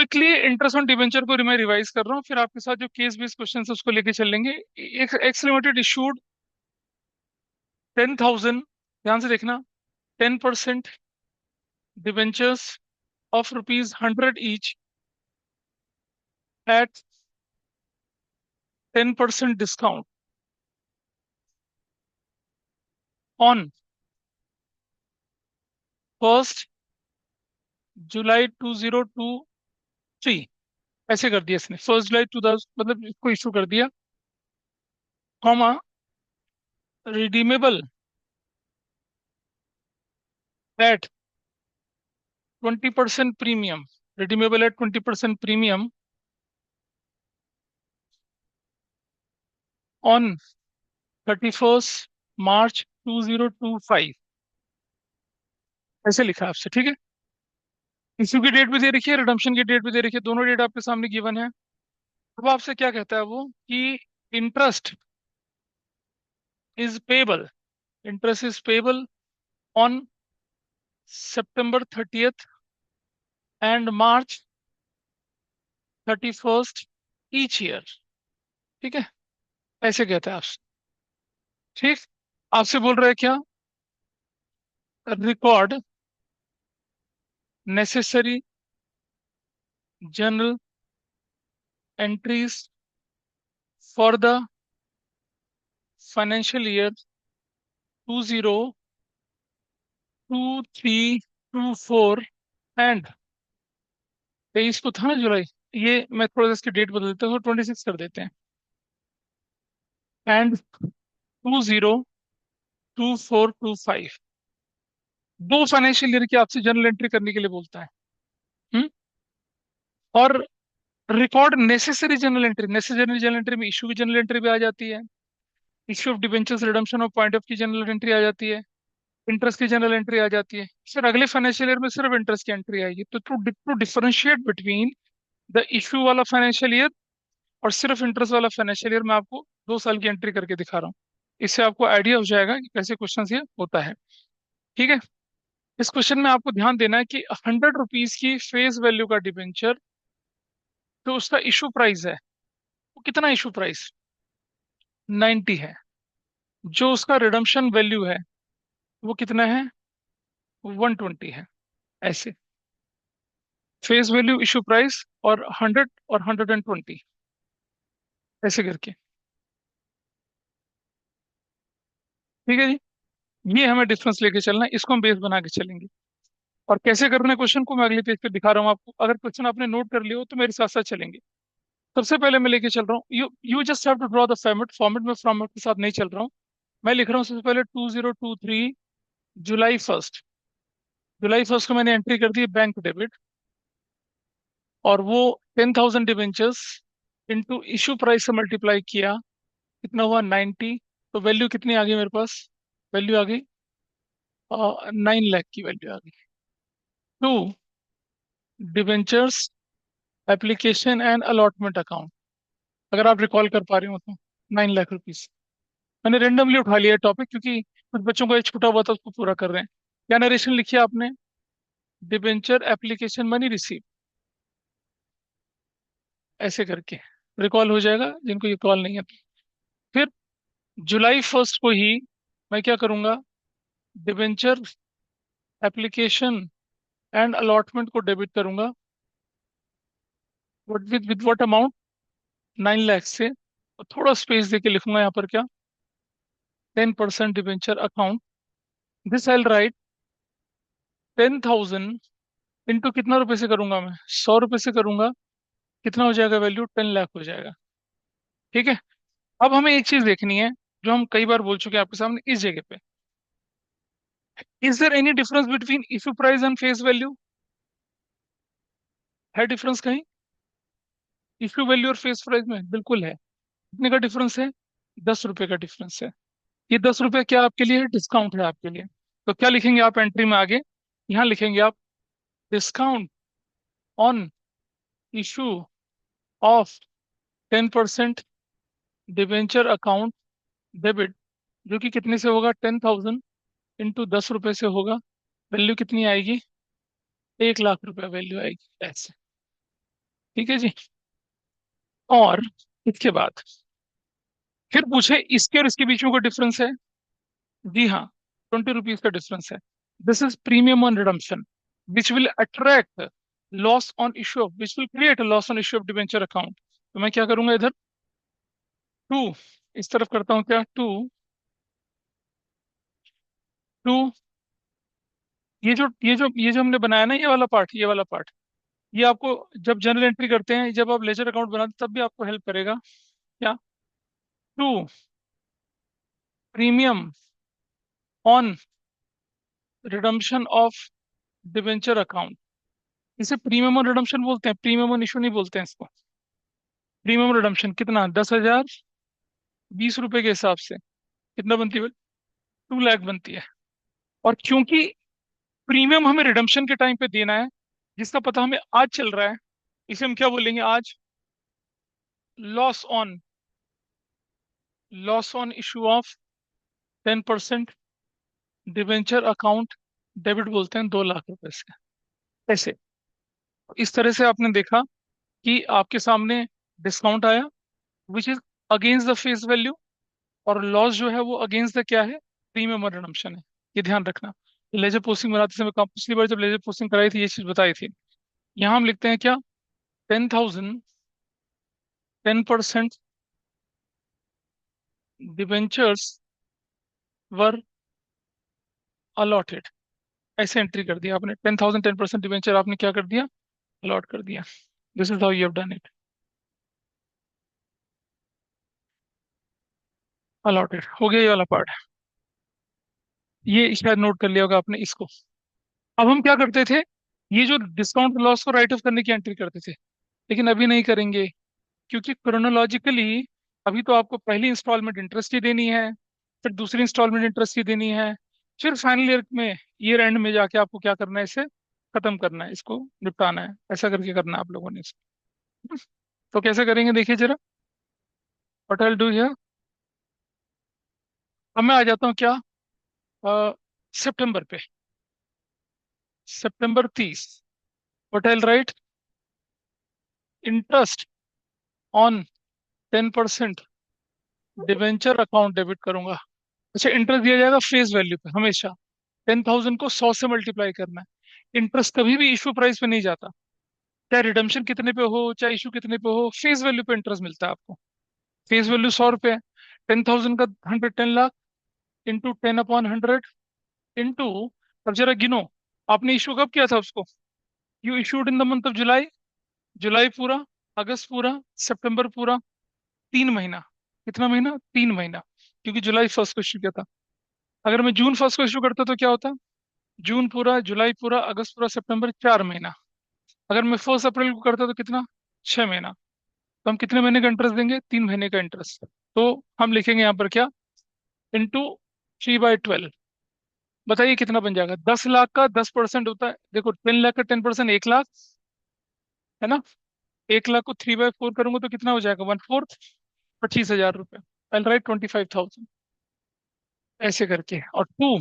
Quickly interest on debenture को मैं revise कर रहा हूँ, फिर आपके साथ जो केस बेस्ड क्वेश्चन है उसको लेके चलेंगे। एक्स लिमिटेड इशूड 10,000, ध्यान से देखना, 10% debentures of ₹100 each eight 10% discount on 1 जुलाई 2023। ऐसे कर दिया इसने, 1 जुलाई 2000, मतलब इसको इशू कर दिया, comma, redeemable eight 20% premium, redeemable eight 20% premium on 31 मार्च 2025। ऐसे लिखा है आपसे, ठीक है। इश्यू की डेट भी दे रखी है, रिडम्पशन की डेट भी दे रखी है, दोनों डेट आपके सामने गिवन है। अब आपसे क्या कहता है वो कि interest is payable, interest is payable on September 30th and March 31st each year, ठीक है। ऐसे कहता है आपसे, ठीक। आपसे बोल रहा है क्या, record necessary journal entries for the financial year 2023-24 and 23 को था ना जुलाई, ये मैं थोड़ा सा इसकी डेट बदल देता हूँ, 26 कर देते हैं, एंड 2024-25, दो फाइनेंशियल ईयर की आपसे जर्नल एंट्री करने के लिए बोलता है। हम्म। और record necessary journal entry, necessary journal entry में इशू की जर्नल एंट्री भी आ जाती है, issue of debentures, redemption of point of की जनरल एंट्री आ जाती है, इंटरेस्ट की जनरल एंट्री आ जाती है। फिर अगले फाइनेंशियल ईयर में सिर्फ इंटरेस्ट की एंट्री आएगी। तो to differentiate between the issue वाला फाइनेंशियल ईयर और सिर्फ इंटरेस्ट वाला फाइनेंशियल ईयर, मैं आपको 2 साल की एंट्री करके दिखा रहा हूँ। इससे आपको आइडिया हो जाएगा कि कैसे क्वेश्चन ये होता है, ठीक है। इस क्वेश्चन में आपको ध्यान देना है कि ₹100 की फेस वैल्यू का डिबेंचर, तो उसका इशू प्राइस है, वो कितना इशू प्राइस, 90 है। जो उसका रिडम्पशन वैल्यू है वो कितना है, 120 है। ऐसे फेस वैल्यू, इशू प्राइस और 100 और 120, ऐसे करके, ठीक है जी। ये हमें डिफरेंस लेके चलना है, इसको हम बेस बना के चलेंगे। और कैसे करना है क्वेश्चन को मैं अगले पेज पे दिखा रहा हूँ आपको, अगर क्वेश्चन आपने नोट कर लिया हो तो मेरे साथ साथ चलेंगे। सबसे पहले मैं लेके चल रहा हूँ, you you just have to draw the format, format में फॉर्मेट के साथ नहीं चल रहा हूँ। मैं लिख रहा हूँ सबसे पहले 2023 जुलाई 1, जुलाई 1 को मैंने एंट्री कर दी बैंक डेबिट, और वो 10,000 डिवेंचर्स इंटू इशू प्राइस से मल्टीप्लाई किया, कितना हुआ, 90। तो वैल्यू कितनी आ गई मेरे पास, वैल्यू आ गई 9 लाख की वैल्यू आ गई। To debentures application and allotment account, अगर आप रिकॉल कर पा रहे हो तो, 9 लाख रुपीज। मैंने रेंडमली उठा लिया टॉपिक, क्योंकि कुछ बच्चों को एक छूटा हुआ था, उसको पूरा कर रहे हैं। क्या नरेशन लिखी है आपने, डिवेंचर एप्लीकेशन मनी रिसीव, ऐसे करके रिकॉल हो जाएगा जिनको ये कॉल नहीं है तो। फिर जुलाई 1 को ही मैं क्या करूंगा, डिवेंचर एप्लीकेशन एंड अलॉटमेंट को डेबिट करूंगा, विद व्हाट अमाउंट, 9 लाख से। और थोड़ा स्पेस देके लिखूंगा यहाँ पर क्या, 10% debenture account, this I right 10,000 into कितना रुपए से करूंगा मैं, 100 रुपए से करूंगा, कितना हो जाएगा वैल्यू, 10 लाख हो जाएगा, ठीक है। अब हमें एक चीज देखनी है, जो हम कई बार बोल चुके हैं आपके सामने इस जगह पे, is there any difference between issue price and face value, है डिफरेंस कहीं, इशू वैल्यू और फेस प्राइस में, बिल्कुल है। कितने का डिफरेंस है, 10 रुपए का डिफरेंस है। ये 10 रुपए क्या आपके लिए है, डिस्काउंट है आपके लिए। तो क्या लिखेंगे आप एंट्री में आगे, यहाँ लिखेंगे आप, discount on issue of 10% debenture account debit, जो कि कितने से होगा, 10,000 इंटू 10 रुपए से होगा, वैल्यू कितनी आएगी, 1 लाख रुपए वैल्यू आएगी, ऐसे। ठीक है जी। और इसके बाद फिर पूछे इसके और इसके बीच में कोई डिफरेंस है? जी हाँ, 20 रुपीज का डिफरेंस है। This is premium on redemption which will attract loss on issue of which will create loss on issue of debenture account. तो मैं क्या करूंगा इधर, टू, इस तरफ करता हूँ क्या, टू, टू, ये जो हमने बनाया ना, ये वाला पार्ट ये आपको जब जनरल एंट्री करते हैं, जब आप लेजर अकाउंट बनाते हैं, तब भी आपको हेल्प करेगा। क्या, to, premium on redemption of debenture account. इसे प्रीमियम ऑन रिडम्पशन बोलते हैं, प्रीमियम ऑन इशू नहीं बोलते हैं इसको। प्रीमियम रिडम्पशन कितना, 10,000, 20 रुपए के हिसाब से कितना बनती है? 2 लाख बनती है। और क्योंकि प्रीमियम हमें रिडम्पशन के टाइम पे देना है, जिसका पता हमें आज चल रहा है, इसे हम क्या बोलेंगे आज, loss on, loss on issue of 10% debenture account debit बोलते हैं, 2 लाख रुपए से। ऐसे, इस तरह से आपने देखा कि आपके सामने डिस्काउंट आया which is against the face value, और लॉस जो है वो अगेंस्ट द क्या है, प्रीमियम और रिडम्पशन है। ये ध्यान रखना। लेजर पोस्टिंग बनाते समय पिछली बार जब लेजर पोस्टिंग कराई थी, ये चीज बताई थी। यहाँ हम लिखते हैं क्या, 10,000, 10% डिबेंचर्स वर अलॉटेड। ऐसे एंट्री कर दिया आपने, 10,000, 10% डिबेंचर आपने क्या कर दिया, अलॉट कर दिया। This is how you have done it, allotted हो गया ये वाला पार्ट। ये शायद नोट कर लिया होगा आपने इसको। अब हम क्या करते थे, ये जो डिस्काउंट लॉस को राइट ऑफ करने की एंट्री करते थे, लेकिन अभी नहीं करेंगे, क्योंकि क्रोनोलॉजिकली अभी तो आपको पहली इंस्टॉलमेंट इंटरेस्ट की देनी है, फिर दूसरी इंस्टॉलमेंट इंटरेस्ट की देनी है, फिर फाइनल ईयर में, ईयर एंड में जाके आपको क्या करना है, इसे खत्म करना है, इसको निपटाना है, ऐसा करके करना है आप लोगों ने इसको। तो कैसे करेंगे देखिए जरा, व्हाट आई डू हियर। अब मैं आ जाता हूँ क्या, सितंबर पे, सितंबर 30, what I right, interest on 10% debenture account debit करूंगा। अच्छा, इंटरेस्ट दिया जाएगा फेस वैल्यू पे हमेशा, 10,000 को 100 से मल्टीप्लाई करना है। इंटरेस्ट कभी भी इशू प्राइस पे नहीं जाता, चाहे रिडम्पशन कितने पे हो, चाहे इशू कितने पे हो, फेस वैल्यू पे इंटरेस्ट मिलता है आपको। फेस वैल्यू 100 रुपए है, 10,000 का 110 लाख, इंटू 10/100, इंटू, अब जरा गिनो, आपने इशू कब किया था उसको, you issued in the month of July, जुलाई पूरा, अगस्त पूरा, सितंबर पूरा, 3 महीना। कितना महीना, 3 महीना, क्योंकि जुलाई फर्स्ट को इशू किया था। अगर मैं जून फर्स्ट को इशू करता तो क्या होता, जून पूरा, जुलाई पूरा, अगस्त पूरा, सितंबर, 4 महीना। अगर मैं 1 अप्रैल को करता तो कितना, 6 महीना। तो हम कितने महीने का इंटरेस्ट देंगे, 3 महीने का इंटरेस्ट। तो हम लिखेंगे यहाँ पर क्या, इंटू 3/12। बताइए कितना बन जाएगा, 10 लाख का 10% होता है, देखो 10 लाख का 10%, 1 लाख, है ना। 1 लाख को 3/4 करूंगा तो कितना हो जाएगा, 1/4, 25,000 रुपये। आई राइट 25,000, ऐसे करके। और टू,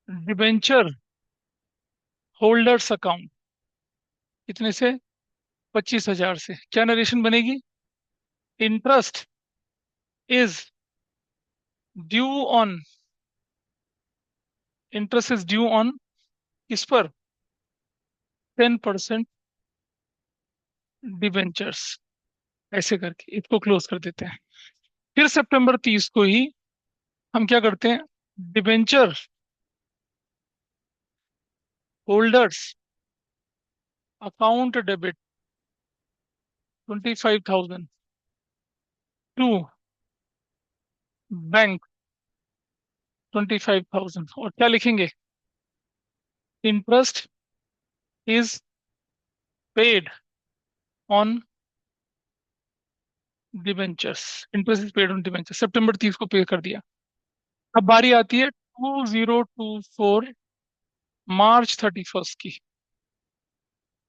डिबेंचर होल्डर्स अकाउंट, कितने से, 25,000 से। क्या नरेशन बनेगी, interest is due on, interest is due on, किस पर, 10% डिबेंचर्स। ऐसे करके इसको क्लोज कर देते हैं। फिर सितंबर 30 को ही हम क्या करते हैं, debenture holders account debit 25,000 to bank 25,000, और क्या लिखेंगे, interest is paid on debentures, interest is paid on debenture, सितंबर 30 को पे कर दिया। अब बारी आती है 2024 मार्च 31 की।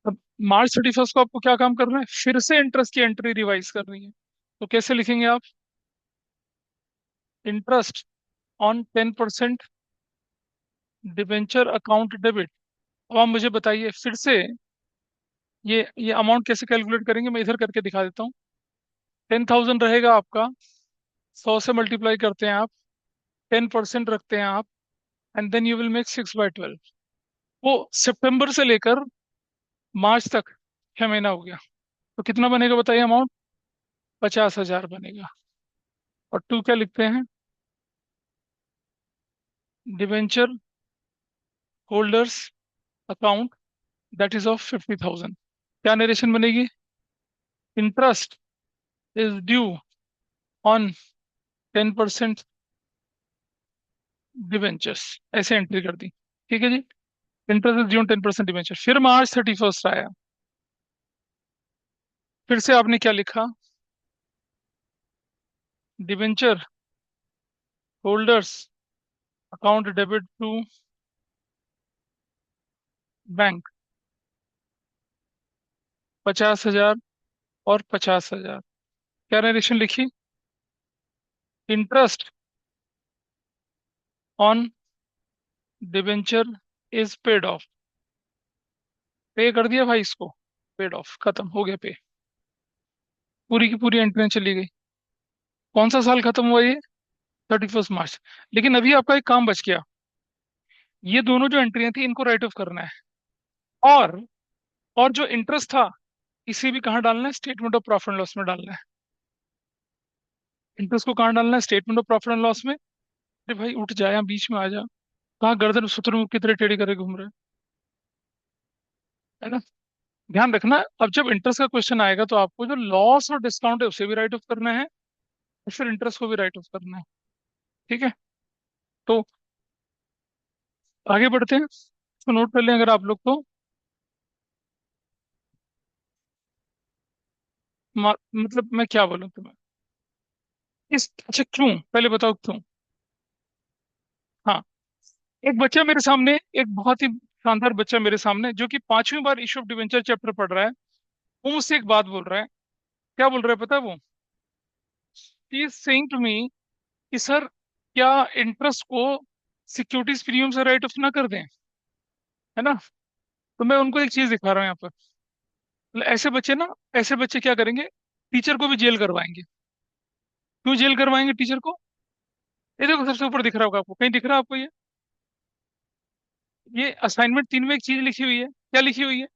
अब मार्च 31 को आपको क्या काम करना है, फिर से इंटरेस्ट की एंट्री रिवाइज करनी है। तो कैसे लिखेंगे आप, interest on 10% debenture account debit. अब आप मुझे बताइए फिर से, ये अमाउंट कैसे कैलकुलेट करेंगे, मैं इधर करके दिखा देता हूँ। 10,000 रहेगा आपका, 100 से मल्टीप्लाई करते हैं आप, 10% रखते हैं आप, and then you will make 6/12। वो सितंबर से लेकर मार्च तक 6 महीना हो गया, तो कितना बनेगा बताइए अमाउंट? 50,000 बनेगा। और टू क्या लिखते हैं? Debenture holders account that is of 50,000। क्या नरेशन बनेगी? Interest is due on 10% debentures, ऐसे एंट्री कर दी। ठीक है जी। Interest is due on 10% debenture. फिर मार्च 31 आया, फिर से आपने क्या लिखा? Debenture holders account debit to bank, 50,000 और 50,000। क्या नरेशन लिखी? Interest on debenture is paid off. Pay कर दिया भाई इसको, पेड ऑफ, खत्म हो गया पे। पूरी की पूरी एंट्रियां चली गई। कौन सा साल खत्म हुआ ये? 31 मार्च। लेकिन अभी आपका एक काम बच गया, ये दोनों जो एंट्रियां थी इनको राइट ऑफ करना है। और और जो इंटरेस्ट था, इसे भी कहाँ डालना है? Statement of profit and loss में डालना है। इंटरेस्ट को कहाँ डालना है? Statement of profit and loss में। अरे भाई उठ जा, यहाँ बीच में आ जा। कहाँ गर्दन शुतुरमुर्ग की तरह टेढ़ी करे घूम रहे है ना? ध्यान रखना, अब जब इंटरेस्ट का क्वेश्चन आएगा तो आपको जो लॉस और डिस्काउंट है उसे भी राइट ऑफ करना है, और फिर इंटरेस्ट को भी राइट ऑफ करना है। ठीक है, तो आगे बढ़ते हैं, तो नोट कर लें अगर आप लोग तो। मतलब मैं क्या बोलूं तुम्हें, इस अच्छा क्यों, पहले बताओ क्यों। हाँ, एक बच्चा मेरे सामने, एक बहुत ही शानदार बच्चा मेरे सामने, जो कि 5वीं बार इशू ऑफ डिवेंचर चैप्टर पढ़ रहा है, वो मुझसे एक बात बोल रहा है। क्या बोल रहा है पता है वो? He is saying to me कि सर, क्या इंटरेस्ट को सिक्योरिटीज प्रीमियम से राइट ऑफ ना कर दें, है ना? तो मैं उनको एक चीज दिखा रहा हूँ यहाँ पर। मतलब ऐसे बच्चे क्या करेंगे? टीचर को भी जेल करवाएंगे। क्यों जेल करवाएंगे टीचर को? ये देखो सबसे ऊपर दिख रहा होगा आपको, कहीं दिख रहा है आपको ये असाइनमेंट 3 में एक चीज लिखी हुई है, क्या लिखी हुई है?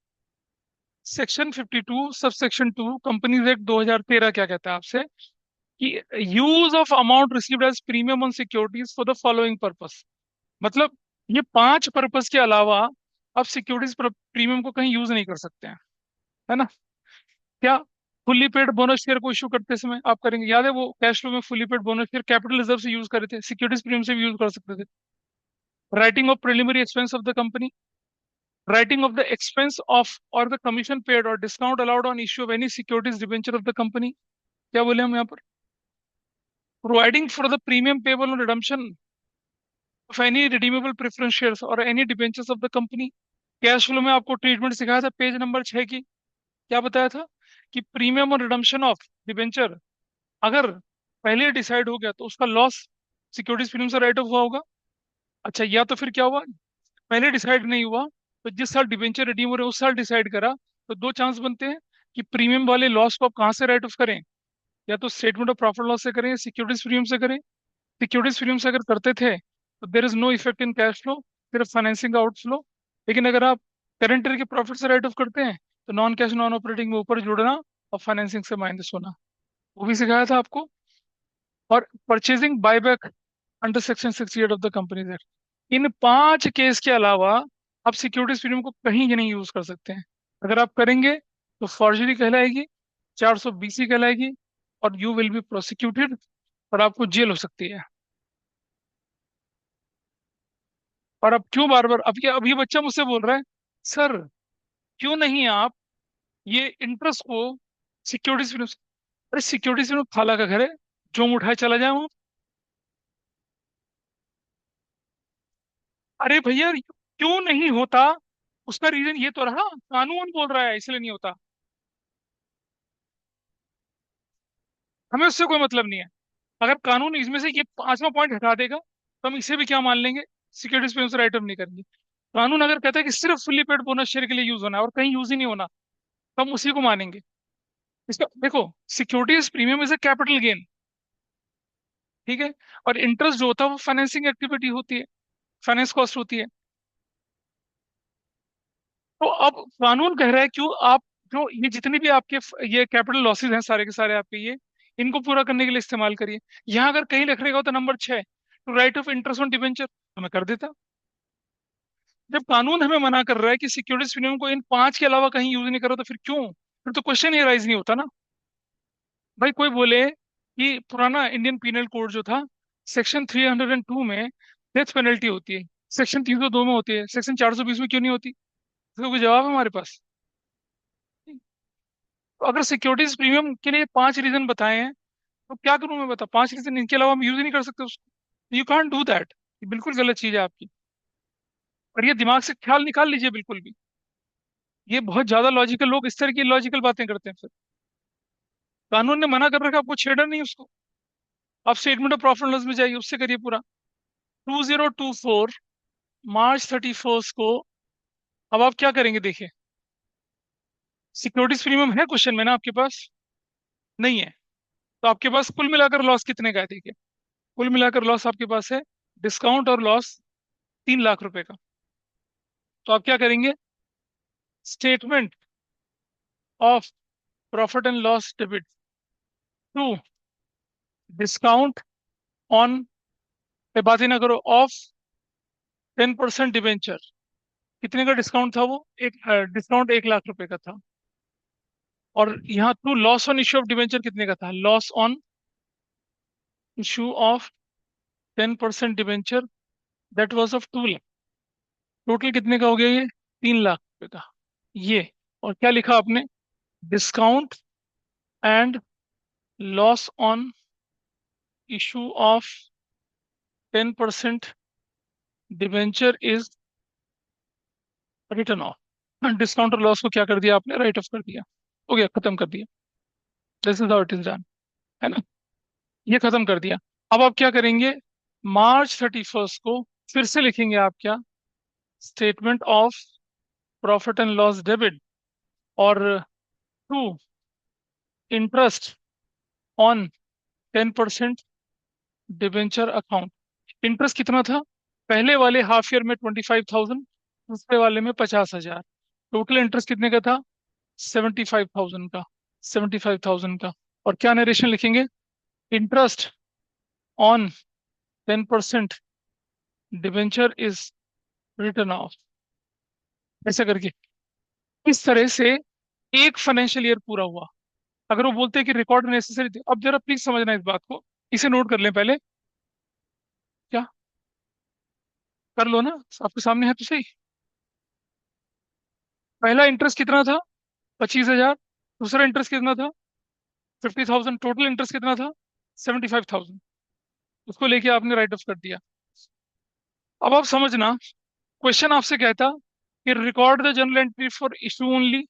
Section 52 sub section 2 companies act 2013 क्या कहता है आपसे कि use of amount received as premium on securities for the following purpose. मतलब ये 5 पर्पस के अलावा आप सिक्योरिटीज प्रीमियम को कहीं यूज नहीं कर सकते हैं, है ना? क्या? फुल्ली पेड बोनस शेयर को इशू करते समय आप करेंगे, याद है वो कैश फ्लो में fully paid bonus share capital reserve से यूज करे थे, सिक्योरिटीज प्रीमियम से भी यूज कर सकते थे। Writing of preliminary expense of the company, writing of the expense of or the commission paid or discount allowed on issue of any securities debenture of the company। क्या बोले हम यहाँ पर? Providing for the premium payable on redemption of any redeemable preference shares और any debentures of the company. Cash flow में आपको treatment सिखाया था पेज नंबर 6 की। क्या बताया था? कि प्रीमियम और रिडम्पशन ऑफ डिबेंचर अगर पहले डिसाइड हो गया तो उसका लॉस सिक्योरिटीज प्रीमियम से राइट ऑफ हुआ होगा। अच्छा, या तो फिर क्या हुआ, पहले डिसाइड नहीं हुआ, तो जिस साल डिबेंचर रिडीम हो रहे हैं उस साल डिसाइड करा, तो दो चांस बनते हैं कि प्रीमियम वाले लॉस को आप कहाँ से राइट ऑफ करें, या तो स्टेटमेंट ऑफ प्रॉफिट लॉस से करें या सिक्योरिटीज प्रीमियम से करें। सिक्योरिटीज प्रीमियम से अगर करते थे तो there is no effect in cash flow, सिर्फ फाइनेंसिंग आउटफ्लो। लेकिन अगर आप करंट ईयर के प्रॉफिट से राइट ऑफ करते हैं तो नॉन कैश नॉन ऑपरेटिंग में ऊपर जोड़ना और फाइनेंसिंग से माइनस होना, वो भी सिखाया था आपको। और purchasing buyback under section 68 of the companies act. In 5 case के अलावा आप सिक्योरिटीज प्रीमियम को कहीं नहीं यूज कर सकते हैं। अगर आप करेंगे तो फॉर्जरी कहलाएगी, 420 कहलाएगी, और यू विल बी प्रोसिक्यूटेड, और आपको जेल हो सकती है। और अब क्यों बार बार अब ये बच्चा मुझसे बोल रहा है, सर क्यों नहीं आप ये इंटरेस्ट को सिक्योरिटीज प्रीमियम। अरे सिक्योरिटीज प्रीमियम खाला का घर है, जो उठाए चला जाए वहां। अरे भैया क्यों नहीं होता, उसका रीजन ये तो रहा, कानून बोल रहा है इसलिए नहीं होता। हमें उससे कोई मतलब नहीं है। अगर कानून इसमें से ये 5वां पॉइंट हटा देगा तो हम इसे भी क्या मान लेंगे, सिक्योरिटीज पे राइट ऑफ नहीं करेंगे। कानून अगर कहता है कि सिर्फ फुल्ली पेड बोनस शेयर के लिए यूज होना है और कहीं यूज ही नहीं होना, तो हम उसी को मानेंगे। इसका देखो, securities premium is a capital gain, ठीक है। और इंटरेस्ट जो होता है वो फाइनेंसिंग एक्टिविटी होती है, फाइनेंस कॉस्ट होती है। तो अब कानून कह रहा है क्यों आप, जो ये जितने भी आपके ये कैपिटल लॉसेस हैं सारे के सारे आपके, ये इनको पूरा करने के लिए इस्तेमाल करिए। यहाँ अगर कहीं लिख रहेगा तो number 6, to write off interest on debenture, तो मैं कर देता। जब कानून हमें मना कर रहा है कि सिक्योरिटीज प्रीमियम को इन 5 के अलावा कहीं यूज नहीं करो, तो फिर क्यों? फिर तो क्वेश्चन ही राइज नहीं होता ना। भाई कोई बोले कि पुराना इंडियन पीनल कोड जो था, सेक्शन 302 में डेथ पेनल्टी होती है, सेक्शन 302 में होती है, सेक्शन 420 में क्यों नहीं होती? इसका कोई जवाब है हमारे पास? तो अगर सिक्योरिटीज प्रीमियम के लिए 5 रीजन बताए हैं, तो क्या करूं मैं? बता, 5 रीजन इनके अलावा हम यूज ही नहीं कर सकते उसको। You can't do that. ये बिल्कुल गलत चीज है आपकी। और ये दिमाग से ख्याल निकाल लीजिए बिल्कुल भी। ये बहुत ज्यादा लॉजिकल लोग इस तरह की लॉजिकल बातें करते हैं फिर। कानून ने मना कर रखा, आपको छेड़ा नहीं उसको। आप statement of profit and loss में जाइए, उससे करिए पूरा। 2024 मार्च 31 को। अब आप क्या करेंगे देखिए। सिक्योरिटीज प्रीमियम है क्वेश्चन में ना आपके पास? नहीं है। तो आपके पास कुल मिलाकर लॉस कितने का है? देखिए, कुल मिलाकर लॉस आपके पास है, डिस्काउंट और लॉस, 3 लाख रुपए का। तो आप क्या करेंगे? Statement of profit and loss debit to discount on, पे बात ही ना करो, ऑफ 10% डिवेंचर। कितने का डिस्काउंट था वो? एक डिस्काउंट 1 लाख रुपए का था। और यहाँ to loss on issue of debenture कितने का था? Loss on issue of 10% debenture, that was of 2 lakh. Total कितने का हो गया ये? 3 लाख रुपए का। ये, और क्या लिखा आपने? Discount and loss on issue of 10% debenture is return of. Discount और लॉस को क्या कर दिया आपने? राइट ऑफ कर दिया। हो गया, खत्म कर दिया। This is how it is done, है ना? ये खत्म कर दिया। अब आप क्या करेंगे? मार्च 31 को फिर से लिखेंगे आप क्या? Statement of profit and loss debit, और to interest on 10% debenture account. Interest कितना था? पहले वाले हाफ ईयर में 25,000, दूसरे वाले में 50,000। टोटल इंटरेस्ट कितने का था? 75,000 का। 75,000 का। और क्या नरेशन लिखेंगे? Interest on 10% debenture is return of. ऐसा करके, इस तरह से एक फाइनेंशियल ईयर पूरा हुआ। अगर वो बोलते हैं कि रिकॉर्ड नेसेसरी थी, अब जरा प्लीज समझना इस बात को, इसे नोट कर लें पहले। क्या? कर लो ना, आपके सामने है तो सही। पहला इंटरेस्ट कितना था? 25,000। दूसरा इंटरेस्ट कितना था? 50,000। टोटल इंटरेस्ट कितना था? 75,000। उसको लेके आपने राइट ऑफ कर दिया। अब आप समझना, क्वेश्चन आपसे कहता कि record the general entry for issue only,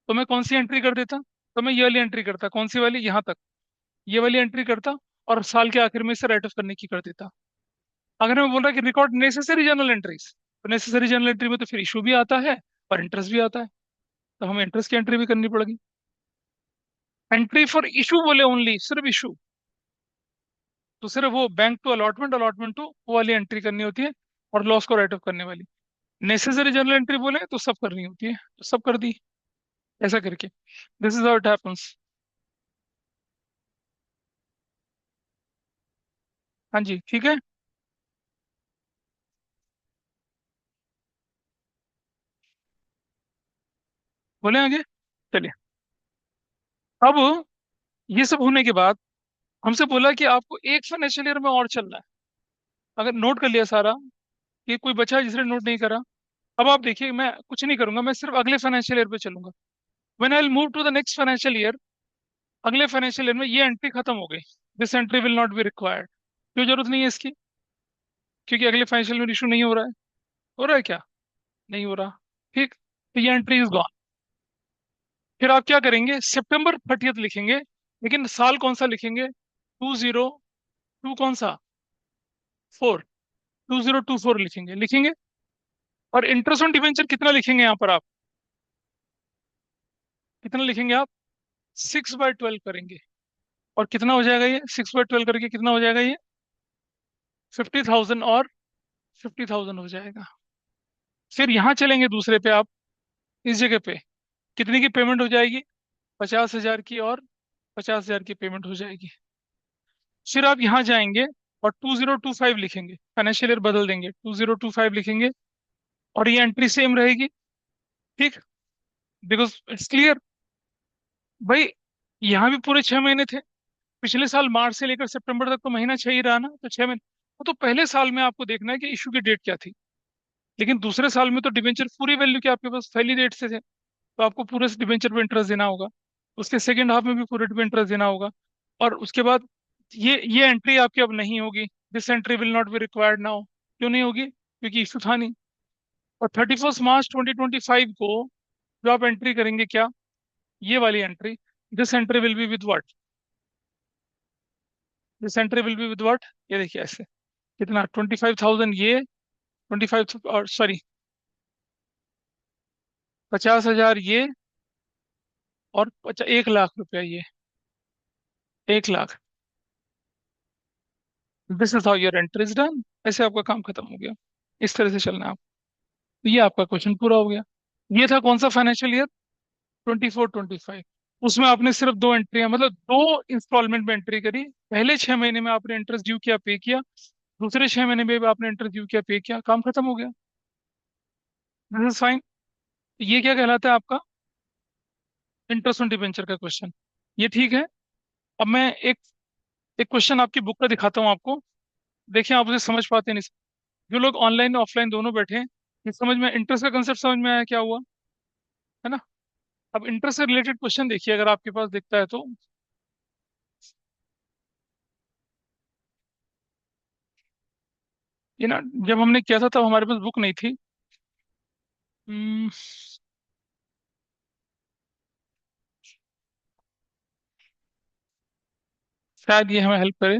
तो मैं कौन सी एंट्री कर देता? तो मैं ये वाली एंट्री करता। कौन सी वाली? यहाँ तक, ये वाली एंट्री करता। और साल के आखिर में इसे राइट ऑफ करने की कर देता। अगर मैं बोल रहा कि रिकॉर्ड नेसेसरी जनरल एंट्रीज, तो नेसेसरी जनरल एंट्री में तो फिर इशू भी आता है और इंटरेस्ट भी आता है, तो हमें इंटरेस्ट की एंट्री भी करनी पड़ेगी। एंट्री फॉर इशू बोले ओनली, सिर्फ इशू, तो सिर्फ वो bank to allotment, allotment to, वो वाली एंट्री करनी होती है, और लॉस को राइट ऑफ करने वाली। नेसेसरी जनरल एंट्री बोले तो सब करनी होती है, तो सब कर दी। ऐसा करके this is how it happens. हाँ जी, ठीक है। बोले आगे, चलिए। अब ये सब होने के बाद हमसे बोला कि आपको एक फाइनेंशियल ईयर में और चलना है। अगर नोट कर लिया सारा, ये कोई बचा है जिसने नोट नहीं करा? अब आप देखिए, मैं कुछ नहीं करूंगा, मैं सिर्फ अगले फाइनेंशियल ईयर पे चलूंगा। When I will move to the next financial year, अगले फाइनेंशियल ईयर में ये एंट्री खत्म हो गई। This entry will not be required. क्यों जरूरत नहीं है इसकी? क्योंकि अगले फाइनेंशियल ईयर इशू नहीं हो रहा है। हो रहा है क्या? नहीं हो रहा। ठीक, तो ये एंट्री इज गॉन। फिर आप क्या करेंगे? सितंबर 30 लिखेंगे, लेकिन साल कौन सा लिखेंगे? 202, कौन सा? 4, 2024 लिखेंगे, लिखेंगे। और इंटरेस्ट ऑन डिवेंचर कितना लिखेंगे यहाँ पर आप? कितना लिखेंगे आप? 6/12 करेंगे। और कितना हो जाएगा ये? 6/12 करके कितना हो जाएगा ये? 50,000 और 50,000 हो जाएगा। फिर यहाँ चलेंगे दूसरे पे आप, इस जगह पे कितने की पेमेंट हो जाएगी? 50,000 की, और 50,000 की पेमेंट हो जाएगी। फिर आप यहाँ जाएंगे और 2025 लिखेंगे, फाइनेंशियल ईयर बदल देंगे, 2025 लिखेंगे। और ये एंट्री सेम रहेगी। ठीक। बिकॉज इट्स क्लियर भाई, यहाँ भी पूरे 6 महीने थे। पिछले साल मार्च से लेकर सितंबर तक तो महीना 6 ही रहा ना, तो 6 महीने। वो तो पहले साल में आपको देखना है कि इशू की डेट क्या थी। लेकिन दूसरे साल में तो डिबेंचर पूरी वैल्यू के आपके पास पहली डेट से थे, तो आपको पूरे डिबेंचर पे इंटरेस्ट देना होगा। उसके सेकंड हाफ में भी पूरे पे इंटरेस्ट देना होगा। और उसके बाद ये एंट्री आपकी अब नहीं होगी। This entry will not be required now. क्यों नहीं होगी? क्योंकि इशू था नहीं। और 31 मार्च 2025 को जो आप एंट्री करेंगे क्या, ये वाली entry, this entry will be with what? This entry will be with what? ये देखिए ऐसे, कितना? 25,000 ये, 25, और सॉरी, 50,000 ये, और 1 लाख रुपया ये, 1 lakh. This is how your entry is done. ऐसे आपका काम खत्म हो गया। इस तरह से चलना है आप। तो ये आपका क्वेश्चन पूरा हो गया। ये था कौन सा फाइनेंशियल ईयर? 24-25। उसमें आपने सिर्फ दो एंट्रियां, मतलब दो इंस्टॉलमेंट में एंट्री करी। पहले 6 महीने में आपने इंटरेस्ट ड्यू किया, पे किया। दूसरे 6 महीने में भी आपने इंटरेस्ट ड्यू किया, पे किया, काम खत्म हो गया। This is fine. ये क्या कहलाता है आपका? इंटरेस्ट ऑन डिबेंचर का क्वेश्चन। ये ठीक है। अब मैं एक एक क्वेश्चन आपकी बुक का दिखाता हूँ आपको। देखिए आप उसे समझ पाते नहीं। जो लोग ऑनलाइन ऑफलाइन दोनों बैठे हैं, ये समझ में, इंटरेस्ट का कंसेप्ट समझ में आया क्या हुआ, है ना? अब इंटरेस्ट से रिलेटेड क्वेश्चन देखिए, अगर आपके पास दिखता है तो। ये ना, जब हमने किया था तब हमारे पास बुक नहीं थी। हम्म, शायद ये हमें हेल्प करे।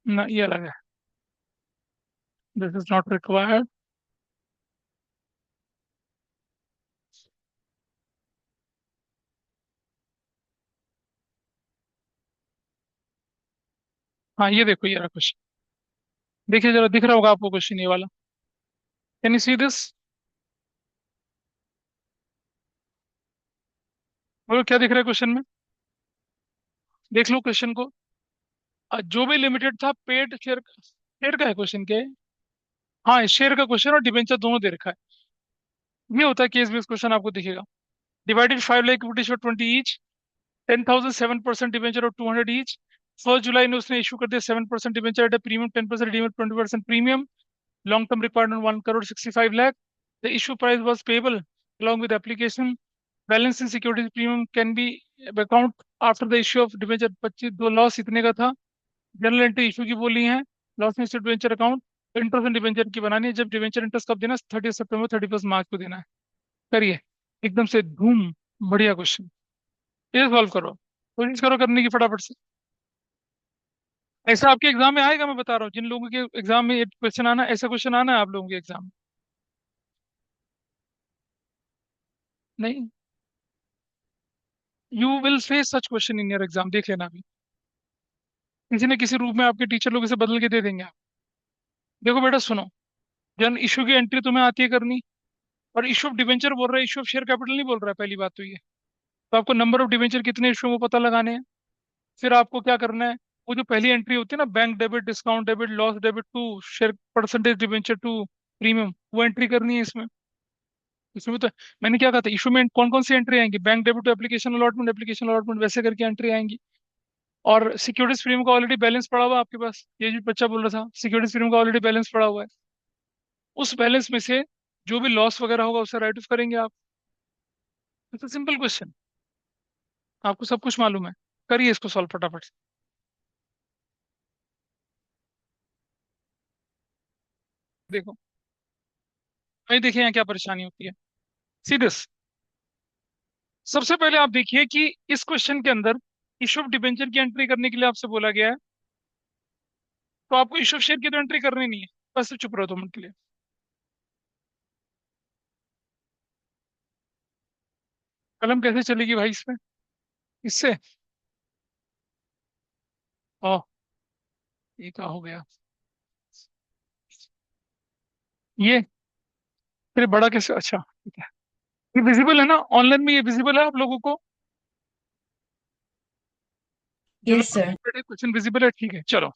ना, ये अलग है। This is not required. हाँ, ये देखो, ये रहा क्वेश्चन। देखिए जरा, दिख रहा होगा आपको क्वेश्चन ये वाला? Can you see this? बोलो क्या दिख रहा है क्वेश्चन में? देख लो क्वेश्चन को। जो भी लिमिटेड था, पेड शेयर, शेयर का है क्वेश्चन के। हाँ, शेयर का क्वेश्चन और डिबेंचर दोनों दे रखा है। ये होता है केस बेस्ड क्वेश्चन, आपको दिखेगा। Divided 5 lakh equity for 20 each, 10,000 7% debenture और 200 ईच। 1 जुलाई ने उसने इशू कर दिया 7% debenture at premium 10%, redeemed 20% premium. Long term requirement 1 crore 65 lakh. The issue price was payable along with application. Balance in securities premium can be account after the issue of debenture 25 दो loss इतने का था। General entry issue की बोली है। Loss में debenture account, interest debenture की बनानी है। जब डिवेंचर इंटरेस्ट कब देना? 30 सितंबर 31 मार्च को देना है। करिए, एकदम से धूम। बढ़िया क्वेश्चन। ये सॉल्व करो, कोशिश करो करने की फटाफट से। ऐसा आपके एग्जाम में आएगा, मैं बता रहा हूँ। जिन लोगों के एग्जाम में ये क्वेश्चन आना, ऐसा क्वेश्चन आना है आप लोगों के एग्जाम में। नहीं, you will face such question in your exam, देख लेना अभी। किसी न किसी रूप में आपके टीचर लोग इसे बदल के दे देंगे आप। देखो बेटा सुनो, जन इशू की एंट्री तुम्हें आती है करनी। और इशू ऑफ डिवेंचर बोल रहा है, इशू ऑफ शेयर कैपिटल नहीं बोल रहा है, पहली बात तो ये। तो आपको नंबर ऑफ डिवेंचर कितने इशू वो पता लगाने हैं। फिर आपको क्या करना है? वो जो पहली एंट्री होती है ना, bank debit, discount debit, loss debit to share, percentage debenture to premium, वो एंट्री करनी है इसमें। इसमें तो मैंने क्या कहा था, इशू में कौन कौन सी एंट्री आएंगी? Bank debit to application allotment, application allotment, वैसे करके एंट्री आएंगी। और सिक्योरिटीज प्रीमियम का ऑलरेडी बैलेंस पड़ा हुआ है आपके पास, ये जो बच्चा बोल रहा था, सिक्योरिटीज प्रीमियम का ऑलरेडी बैलेंस पड़ा हुआ है। उस बैलेंस में से जो भी लॉस वगैरह होगा उसे राइट ऑफ करेंगे आप। It's simple question. आपको सब कुछ मालूम है। करिए इसको सॉल्व फटाफट से। देखो भाई, देखिए यहाँ क्या परेशानी होती है। See this. सबसे पहले आप देखिए कि इस क्वेश्चन के अंदर इशू ऑफ डिबेंचर की एंट्री करने के लिए आपसे बोला गया है। तो आपको इशू ऑफ शेयर की तो एंट्री करनी नहीं है। बस चुप रहो 2 मिनट के लिए। कलम कैसे चलेगी भाई इसमें? इससे? ओ, ये क्या हो गया? ये फिर बड़ा कैसे? अच्छा ठीक है। ये विजिबल है ना ऑनलाइन में? ये विजिबल है आप लोगों को? जो यस लोग सर। क्वेश्चन विजिबल है, ठीक है चलो।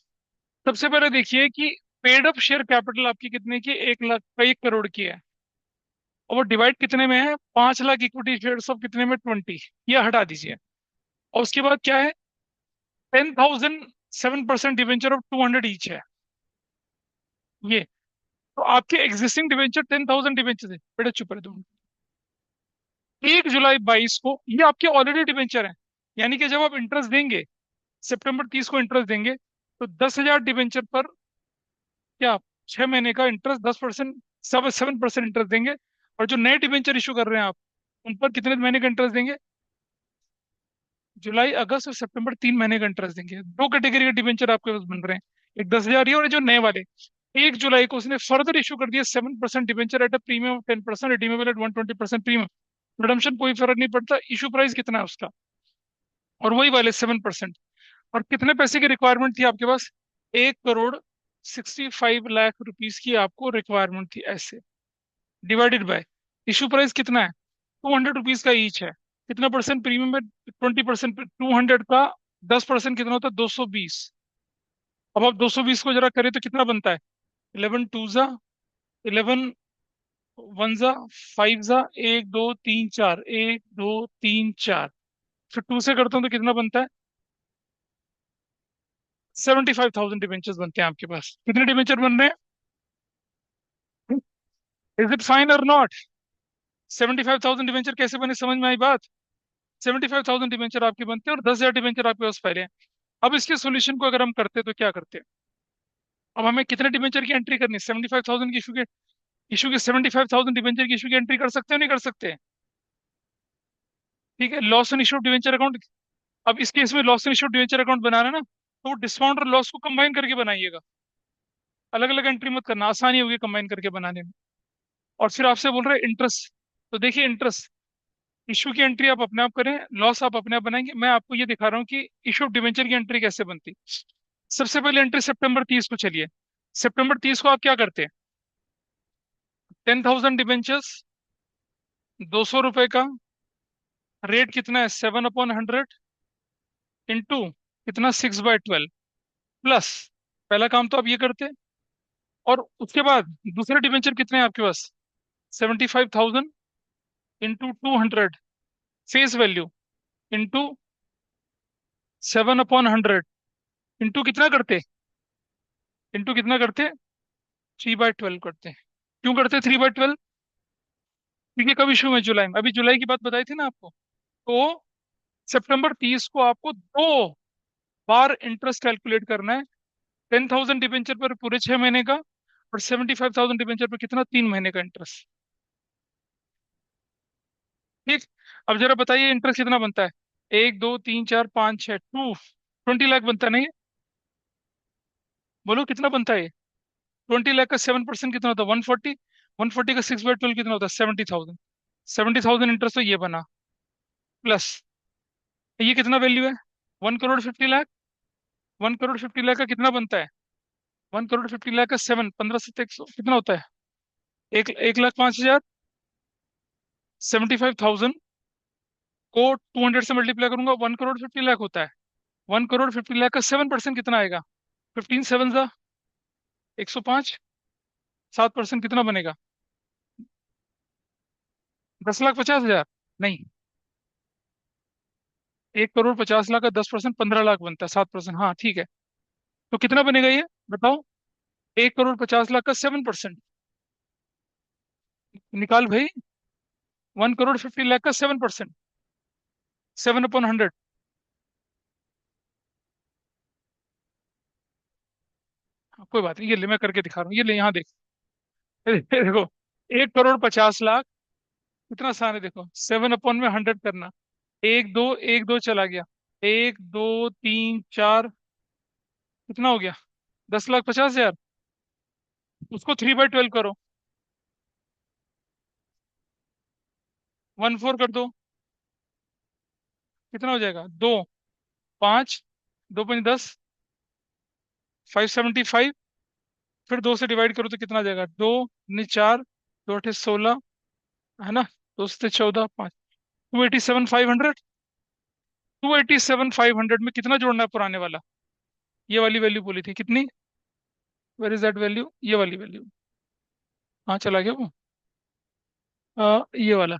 सबसे पहले देखिए कि पेड अप शेयर कैपिटल आपकी कितने की, 1 लाख 1 करोड़ की है। और वो डिवाइड कितने में है? 5 लाख इक्विटी शेयर ऑफ कितने में, 20। ये हटा दीजिए। और उसके बाद क्या है? 10,000 7% डिवेंचर ऑफ 200 ईच है ये। तो आपके एग्जिस्टिंग डिवेंचर 10,000 डिवेंचर है बेटा, चुप रहे तुम। 1 जुलाई 22 को ये आपके ऑलरेडी डिवेंचर है। यानी कि जब आप इंटरेस्ट देंगे, सितंबर 30 को इंटरेस्ट देंगे, तो 10,000 डिवेंचर पर क्या 6 महीने का इंटरेस्ट 10%, सब 7% इंटरेस्ट देंगे। और जो नए डिवेंचर इशू कर रहे हैं आप, उन पर कितने महीने का इंटरेस्ट देंगे? जुलाई अगस्त और सितंबर 3 महीने का इंटरेस्ट देंगे। दो कैटेगरी के डिवेंचर आपके पास बन रहे हैं, एक 10,000 और जो नए वाले। 1 जुलाई को उसने फर्दर इशू कर दिया 7% debenture at a premium of 10%, redeemable eight 120% premium. Redemption कोई फर्क नहीं पड़ता, इशू प्राइस कितना है उसका, और वही वाले 7%। और कितने पैसे की रिक्वायरमेंट थी आपके पास? 1 करोड़ 65 लाख रुपीज की आपको रिक्वायरमेंट थी, ऐसे डिवाइडेड बाय इशू प्राइस कितना है? 200 रुपीज का ईच है। कितना परसेंट प्रीमियम है? 20%। 200 का 10% कितना होता है? 220। अब आप 220 को जरा करें तो कितना बनता है? 11 टू जा 11 1 जा 5 जा, 1 2 3 4, 1 2 3 4। फिर 2 से करता हूँ तो कितना बनता है? 75,000 डिवेंचर्स बनते हैं आपके पास। कितने डिवेंचर बन रहे हैं? इज इट फाइन और नॉट? 75,000 डिवेंचर कैसे बने, समझ में आई बात? 75,000 डिवेंचर आपके बनते हैं और 10,000 डिवेंचर आपके पास पहले हैं। अब इसके सोल्यूशन को अगर हम करते तो क्या करते? अब हमें कितने डिवेंचर की एंट्री करनी है? 75,000 की इशू के 75,000 डिवेंचर की इशू की एंट्री कर सकते हो नहीं कर सकते? ठीक है, loss and issue debenture account. अब इस केस में loss and issue debenture account बनाना है ना, तो वो डिस्काउंट और लॉस को कंबाइन करके बनाइएगा। अलग अलग एंट्री मत करना, आसानी होगी कंबाइन करके बनाने में। और फिर आपसे बोल रहे हैं इंटरेस्ट। तो देखिए इंटरेस्ट, इशू की एंट्री आप अपने आप करें, लॉस आप अपने आप बनाएंगे। मैं आपको ये दिखा रहा हूँ कि इशू ऑफ डिवेंचर की एंट्री कैसे बनती। सबसे पहले एंट्री सितंबर 30 को चलिए। सितंबर 30 को आप क्या करते हैं? 10,000 डिवेंचर्स, 200 रुपए का। रेट कितना है? 7/100 इंटू कितना, 6/12 प्लस। पहला काम तो आप ये करते हैं। और उसके बाद दूसरे डिवेंचर कितने हैं आपके पास? 75,000 into 200 face value into 7/100 into कितना करते? इंटू कितना करते? 3/12 करते हैं। क्यों करते 3/12? क्योंकि कब इशू है? जुलाई में। अभी जुलाई की बात बताई थी ना आपको। तो सितंबर 30 को आपको 2 बार इंटरेस्ट कैलकुलेट करना है। 10,000 डिवेंचर पर पूरे 6 महीने का, और 75,000 डिवेंचर पर कितना, 3 महीने का इंटरेस्ट। ठीक। अब जरा बताइए इंटरेस्ट कितना बनता है? 1 2 3 4 5 6, 20 लाख बनता है नहीं? बोलो कितना बनता है? 20 लाख का 7% कितना होता है? 140। 140 का 6/12 कितना होता है? 70,000। 70,000 इंटरेस्ट तो ये बना, प्लस ये कितना वैल्यू है? 1 करोड़ 50 लाख। 1 करोड़ 50 लाख का कितना बनता है? 1 करोड़ 50 लाख का 7, 15 से 100 कितना होता है? 1,05,000। 75,000 को 200 से मल्टीप्लाई करूंगा, 1 करोड़ 50 लाख होता है। 1 करोड़ 50 लाख का 7% कितना आएगा? 15 7 जा 105। 7% कितना बनेगा? 10,50,000। नहीं, 1 करोड़ 50 लाख का 10% 15 लाख बनता है, 7%। हाँ ठीक है। तो कितना बनेगा ये बताओ? 1 करोड़ 50 लाख का 7%। निकाल भाई। 1 करोड़ 50 लाख का 7%, 7/100। कोई बात नहीं, ये ले मैं करके दिखा रहा हूँ, ये ले यहाँ देख। देखो, 1 करोड़ 50 लाख। कितना आसान है देखो, 7/100 करना। 1 2 1 2 चला गया। 1 2 3 4, कितना हो गया? 10,50,000। उसको 3/12 करो, 1/4 कर दो, कितना हो जाएगा? 2, 5, 2×5 10, 575। फिर 2 से डिवाइड करो तो कितना आ जाएगा? 2×4, 2×8 16, है ना? 2 से 14, 5, 287 500। 287 500 में कितना जोड़ना है पुराने वाला? ये वाली वैल्यू बोली थी कितनी? Where is that value? ये वाली वैल्यू। हाँ, चला गया वो। ये वाला,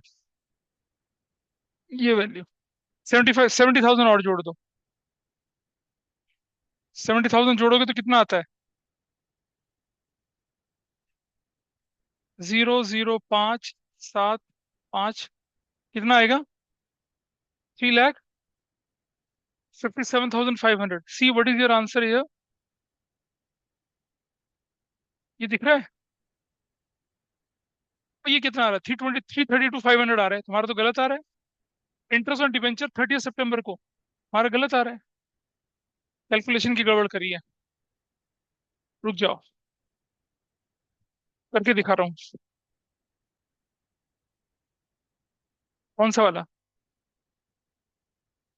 ये वैल्यू 70,000 और जोड़ दो। 70,000 जोड़ोगे तो कितना आता है? 0,0,5,7,5। कितना आएगा? 3,57,500। See what is your answer? ये दिख रहा है? तो ये कितना आ रहा है? 332 आ रहा है, तुम्हारा तो गलत आ रहा है। इंटरेस्ट ऑन डिबेंचर 30 सितंबर को, हमारा गलत आ रहा है। कैलकुलेशन की गड़बड़ करी है। रुक जाओ, करके दिखा रहा हूँ। कौन सा वाला?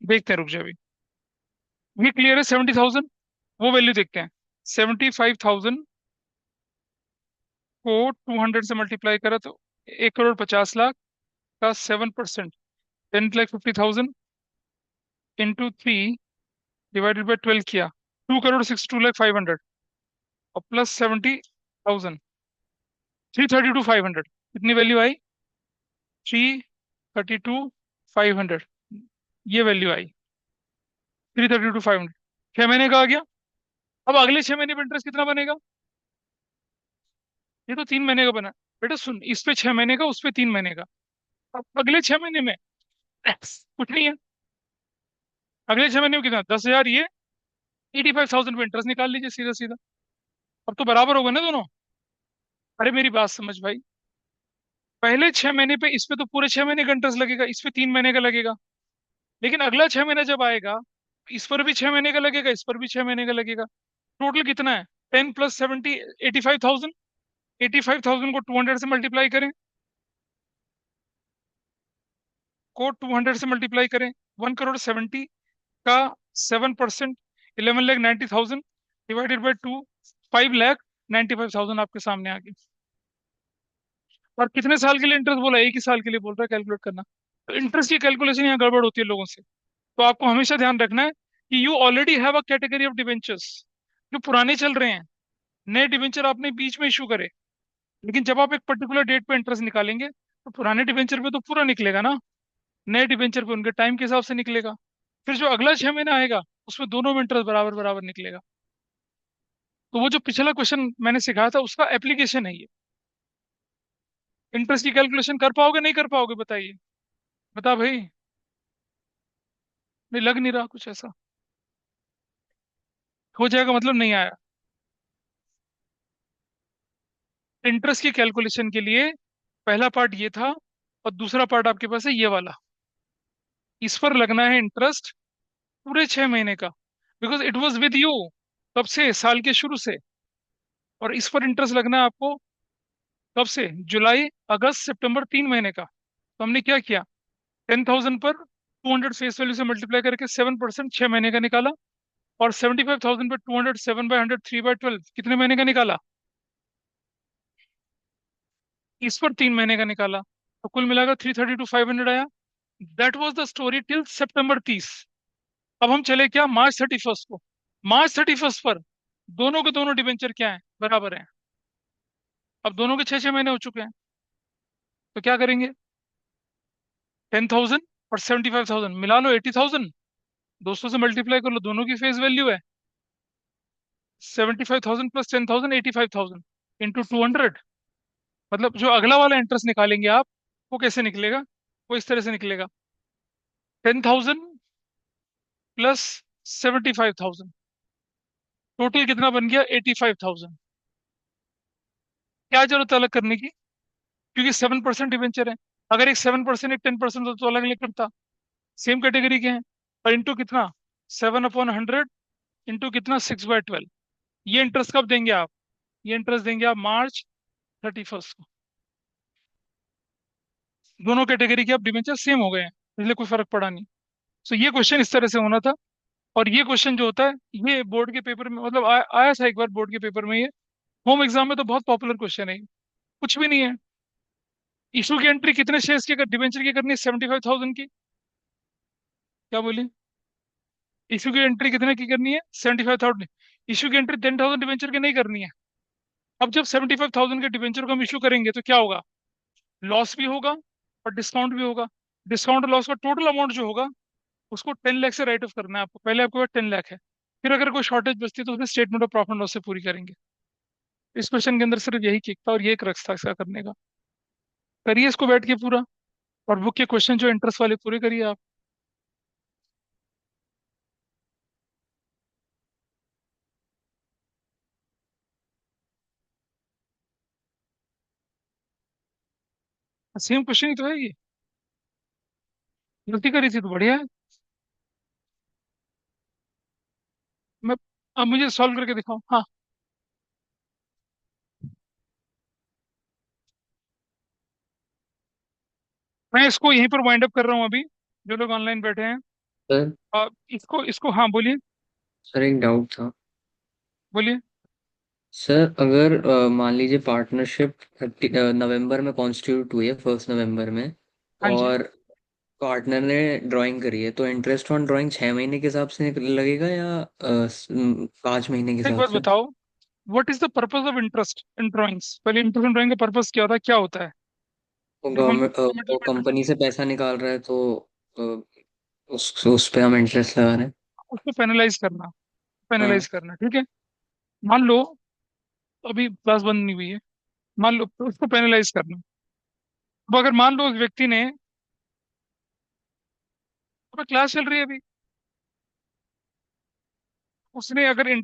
देखते हैं, रुक जाओ अभी। ये क्लियर है 70,000। वो वैल्यू देखते हैं। 75,000 को 200 से मल्टीप्लाई करा तो 1,50,00,000 का 7%, 10,50,000 इंटू 3 डिवाइडेड बाई 12 किया, 2,62,500, और प्लस 70,000, 332,500। कितनी वैल्यू आई? 332,500। ये वैल्यू आई 332,500। 6 महीने का आ गया। अब अगले 6 महीने पे इंटरेस्ट कितना बनेगा? ये तो 3 महीने का बना। बेटा सुन, इस पे 6 महीने का, उस पे 3 महीने का। अब अगले 6 महीने में कुछ नहीं है। अगले 6 महीने में कितना? 10,000 ये, 85,000 पे इंटरेस्ट निकाल लीजिए सीधा सीधा। अब तो बराबर होगा ना दोनों? अरे मेरी बात समझ भाई। पहले 6 महीने पे इस पे तो पूरे 6 महीने का इंटरेस्ट लगेगा, इस पे 3 महीने का लगेगा। लेकिन अगला 6 महीना जब आएगा, इस पर भी 6 महीने का लगेगा, इस पर भी 6 महीने का लगेगा। टोटल कितना है? 10 + 70, 85,000। 85,000 को 200 से मल्टीप्लाई करें, 1 करोड़ 70 का 7%, 11,90,000 डिवाइडेड बाई 2, 5,95,000 आपके सामने आ गई। और कितने साल के लिए इंटरेस्ट बोला? एक ही साल के लिए बोल रहा है कैलकुलेट करना। तो इंटरेस्ट की कैलकुलेशन यहाँ गड़बड़ होती है लोगों से। तो आपको हमेशा ध्यान रखना है कि you already have a category of debentures जो पुराने चल रहे हैं। नए डिबेंचर आपने बीच में इशू करे, लेकिन जब आप एक पर्टिकुलर डेट पे इंटरेस्ट निकालेंगे तो पुराने डिबेंचर पे तो पूरा निकलेगा ना, नए डिबेंचर पे उनके टाइम के हिसाब से निकलेगा। फिर जो अगला 6 महीना आएगा उसमें दोनों में इंटरेस्ट बराबर बराबर निकलेगा। तो वो जो पिछला क्वेश्चन मैंने सिखाया था उसका एप्लीकेशन है ये। इंटरेस्ट की कैलकुलेशन कर पाओगे नहीं कर पाओगे बताइए? बता भाई। नहीं, लग नहीं रहा कुछ ऐसा। हो जाएगा मतलब नहीं आया। इंटरेस्ट की कैलकुलेशन के लिए पहला पार्ट ये था, और दूसरा पार्ट आपके पास है ये वाला। इस पर लगना है इंटरेस्ट पूरे 6 महीने का, because it was with you कब से? साल के शुरू से। और इस पर इंटरेस्ट लगना है आपको कब से? जुलाई, अगस्त, सितंबर, 3 महीने का। तो हमने क्या किया? 10,000 पर 200 फेस वैल्यू से मल्टीप्लाई करके 7% 6 महीने का निकाला। और 75,000 पर 200 7/100 3/12 कितने महीने का निकाला? इस पर 3 महीने का निकाला। तो कुल मिलाकर 332,500 आया। That was the story till September 30। अब हम चले क्या? March 31 को। March 31 पर दोनों के दोनों डिबेंचर क्या है? बराबर है। अब दोनों के 6 6 महीने हो चुके हैं। तो क्या करेंगे? 10,000 और 75,000 मिला लो, 80,000। 200 से मल्टीप्लाई कर लो, दोनों की फेस वैल्यू है। 75,000 + 10,000, 85,000 इंटू 200। मतलब जो अगला वाला इंटरेस्ट निकालेंगे आप, वो कैसे निकलेगा? वो इस तरह से निकलेगा। 10,000 प्लस 75,000, टोटल कितना बन गया? 85,000। क्या जरूरत है अलग करने की? क्योंकि 7% डिवेंचर है। अगर एक 7%, एक 10% होता तो अलग अलग करता। सेम कैटेगरी के हैं। और इंटू कितना? 7/100 इंटू कितना? 6/12। ये इंटरेस्ट कब देंगे आप? ये इंटरेस्ट देंगे आप मार्च 31 को। दोनों कैटेगरी के आप डिबेंचर सेम हो गए हैं, इसलिए कोई फर्क पड़ा नहीं। सो ये क्वेश्चन इस तरह से होना था। और ये क्वेश्चन जो होता है, ये बोर्ड के पेपर में मतलब आया था एक बार बोर्ड के पेपर में ये। होम एग्जाम में तो बहुत पॉपुलर क्वेश्चन है ये। कुछ भी नहीं है। इशू की एंट्री कितने शेयर्स की डिबेंचर की करनी है? 75,000 की। क्या बोली? इशू की एंट्री कितने की करनी है? 75,000। इशू की एंट्री 10,000 डिबेंचर की नहीं करनी है। अब जब 75,000 के डिबेंचर को हम इशू करेंगे तो क्या होगा? लॉस भी होगा और डिस्काउंट भी होगा। डिस्काउंट और लॉस का टोटल अमाउंट जो होगा उसको 10 लाख से राइट ऑफ करना है आपको। पहले आपके पास 10 लाख है, फिर अगर कोई शॉर्टेज बचती है तो उसमें स्टेटमेंट ऑफ प्रॉफिट लॉस से पूरी करेंगे। इस क्वेश्चन के अंदर सिर्फ यही किक था और ये क्रक्स था इसका करने का। करिए इसको बैठ के पूरा, और बुक के क्वेश्चन जो इंटरेस्ट वाले पूरे करिए आप। सेम क्वेश्चन ही तो है ये। गलती करी थी तो बढ़िया है। मैं अब मुझे सॉल्व करके दिखाओ, हाँ। मैं इसको यहीं पर वाइंड अप कर रहा हूँ अभी, जो लोग ऑनलाइन बैठे हैं। सर इसको इसको हाँ बोलिए। सर एक डाउट था। बोलिए। सर अगर मान लीजिए पार्टनरशिप 30 नवंबर में कॉन्स्टिट्यूट हुई है, 1 नवंबर में, हाँ जी। और पार्टनर ने ड्राइंग करी है, तो इंटरेस्ट ऑन ड्राइंग 6 महीने के हिसाब से लगेगा या 5 महीने के एक हिसाब बात से? बताओ, what is the purpose of interest in drawings? पहले इंटरेस्ट इन ड्राइंग का पर्पस क्या होता है, क्या होता है? वो जब हम गवर्नमेंट, गवर्नमेंटल वो में इंटरेस्ट, कंपनी से पैसा निकाल रहा है, तो उस पे हम इंटरेस्ट लगा रहे हैं। उसको पेनलाइज करना, हाँ। पेनलाइज करना, ठीक है। मान लो अभी क्लास बंद नहीं हुई है, मान लो तो उसको पेनलाइज करना। अब अगर मान लो उस व्यक्ति ने, अगर क्लास चल रही है अभी, उसने अगर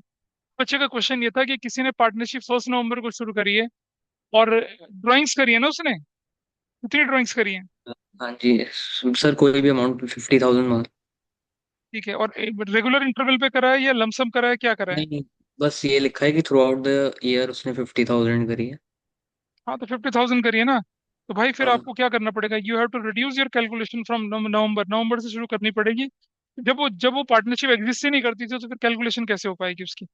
बच्चे का क्वेश्चन ये था कि किसी ने पार्टनरशिप 1 नवंबर को शुरू करी है और ड्राइंग्स करी है ना उसने, कितनी ड्राइंग्स करी है? हाँ जी। सर कोई भी अमाउंट, 50,000 मान। ठीक है, और रेगुलर इंटरवल पे करा है या लमसम करा है, क्या करा है? नहीं नहीं, बस ये लिखा है कि थ्रू आउट द ईयर उसने 50,000 करी है। हाँ तो 50,000 करिए ना। तो भाई फिर हाँ। आपको क्या करना पड़ेगा, you have to reduce your calculation from November, नवंबर से शुरू करनी पड़ेगी। जब वो पार्टनरशिप एग्जिस्ट ही नहीं करती थी तो फिर कैलकुलेशन कैसे हो पाएगी उसकी?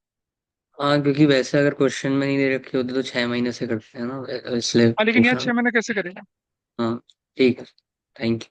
हाँ, क्योंकि वैसे अगर क्वेश्चन में नहीं दे रखी होती तो 6 महीने से करते हैं ना, इसलिए हाँ लेकिन यहाँ पूछा। 6 महीने कैसे करेगा? हाँ। ठीक है। Thank you.